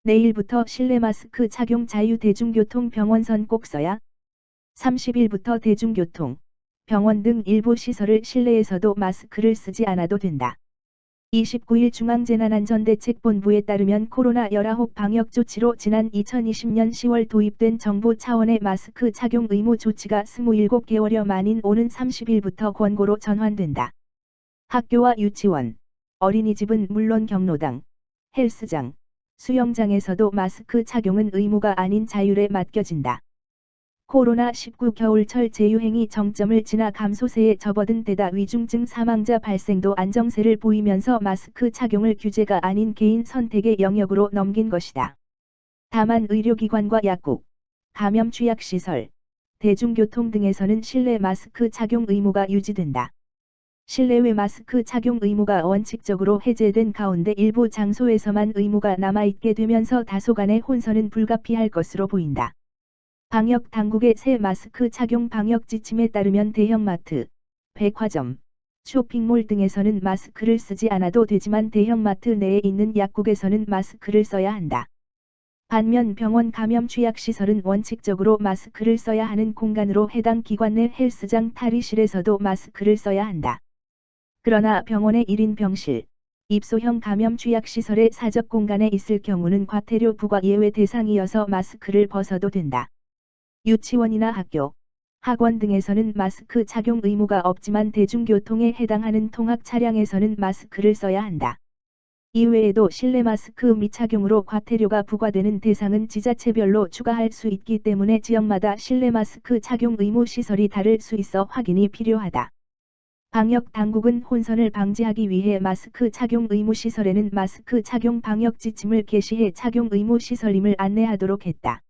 내일부터 실내 마스크 착용 자유 대중교통 병원선 꼭 써야. 30일부터 대중교통, 병원 등 일부 시설을 실내에서도 마스크를 쓰지 않아도 된다. 29일 중앙재난안전대책본부에 따르면 코로나19 방역 조치로 지난 2020년 10월 도입된 정부 차원의 마스크 착용 의무 조치가 27개월여 만인 오는 30일부터 권고로 전환된다. 학교와 유치원, 어린이집은 물론 경로당, 헬스장, 수영장에서도 마스크 착용은 의무가 아닌 자율에 맡겨진다. 코로나19 겨울철 재유행이 정점을 지나 감소세에 접어든 데다 위중증 사망자 발생도 안정세를 보이면서 마스크 착용을 규제가 아닌 개인 선택의 영역으로 넘긴 것이다. 다만 의료기관과 약국, 감염 취약시설, 대중교통 등에서는 실내 마스크 착용 의무가 유지된다. 실내외 마스크 착용 의무가 원칙적으로 해제된 가운데 일부 장소에서만 의무가 남아있게 되면서 다소간의 혼선은 불가피할 것으로 보인다. 방역 당국의 새 마스크 착용 방역 지침에 따르면 대형마트, 백화점, 쇼핑몰 등에서는 마스크를 쓰지 않아도 되지만 대형마트 내에 있는 약국에서는 마스크를 써야 한다. 반면 병원 감염 취약시설은 원칙적으로 마스크를 써야 하는 공간으로 해당 기관 내 헬스장 탈의실에서도 마스크를 써야 한다. 그러나 병원의 1인 병실, 입소형 감염 취약시설의 사적 공간에 있을 경우는 과태료 부과 예외 대상이어서 마스크를 벗어도 된다. 유치원이나 학교, 학원 등에서는 마스크 착용 의무가 없지만 대중교통에 해당하는 통학 차량에서는 마스크를 써야 한다. 이외에도 실내 마스크 미착용으로 과태료가 부과되는 대상은 지자체별로 추가할 수 있기 때문에 지역마다 실내 마스크 착용 의무 시설이 다를 수 있어 확인이 필요하다. 방역 당국은 혼선을 방지하기 위해 마스크 착용 의무 시설에는 마스크 착용 방역 지침을 게시해 착용 의무 시설임을 안내하도록 했다.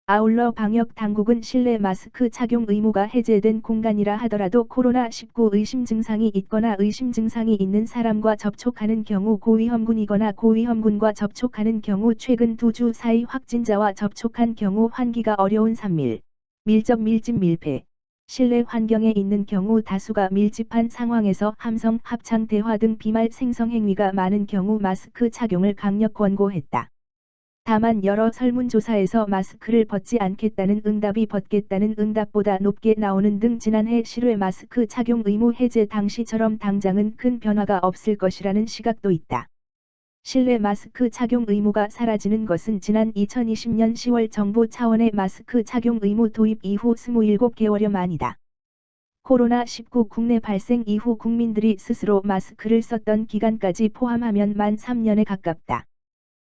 아울러 방역 당국은 실내 마스크 착용 의무가 해제된 공간이라 하더라도 코로나19 의심 증상이 있거나 의심 증상이 있는 사람과 접촉하는 경우 고위험군이거나 고위험군과 접촉하는 경우 최근 2주 사이 확진자와 접촉한 경우 환기가 어려운 산밀, 밀접 밀집 밀폐, 실내 환경에 있는 경우 다수가 밀집한 상황에서 함성 합창 대화 등 비말 생성 행위가 많은 경우 마스크 착용을 강력 권고했다. 다만 여러 설문조사에서 마스크를 벗지 않겠다는 응답이 벗겠다는 응답보다 높게 나오는 등 지난해 실외 마스크 착용 의무 해제 당시처럼 당장은 큰 변화가 없을 것이라는 시각도 있다. 실내 마스크 착용 의무가 사라지는 것은 지난 2020년 10월 정부 차원의 마스크 착용 의무 도입 이후 27개월여 만이다. 코로나19 국내 발생 이후 국민들이 스스로 마스크를 썼던 기간까지 포함하면 만 3년에 가깝다.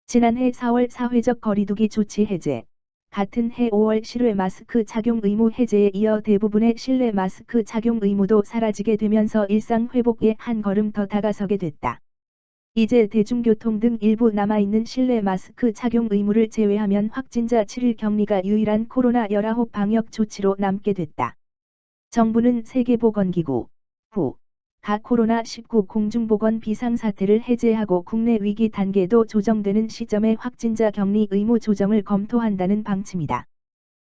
지난해 4월 사회적 거리두기 조치 해제, 같은 해 5월 실외 마스크 착용 의무 해제에 이어 대부분의 실내 마스크 착용 의무도 사라지게 되면서 일상 회복에 한 걸음 더 다가서게 됐다. 이제 대중교통 등 일부 남아있는 실내 마스크 착용 의무를 제외하면 확진자 7일 격리가 유일한 코로나19 방역 조치로 남게 됐다. 정부는 세계보건기구, WHO, 각 코로나19 공중보건 비상사태를 해제하고 국내 위기 단계도 조정되는 시점에 확진자 격리 의무 조정을 검토한다는 방침이다.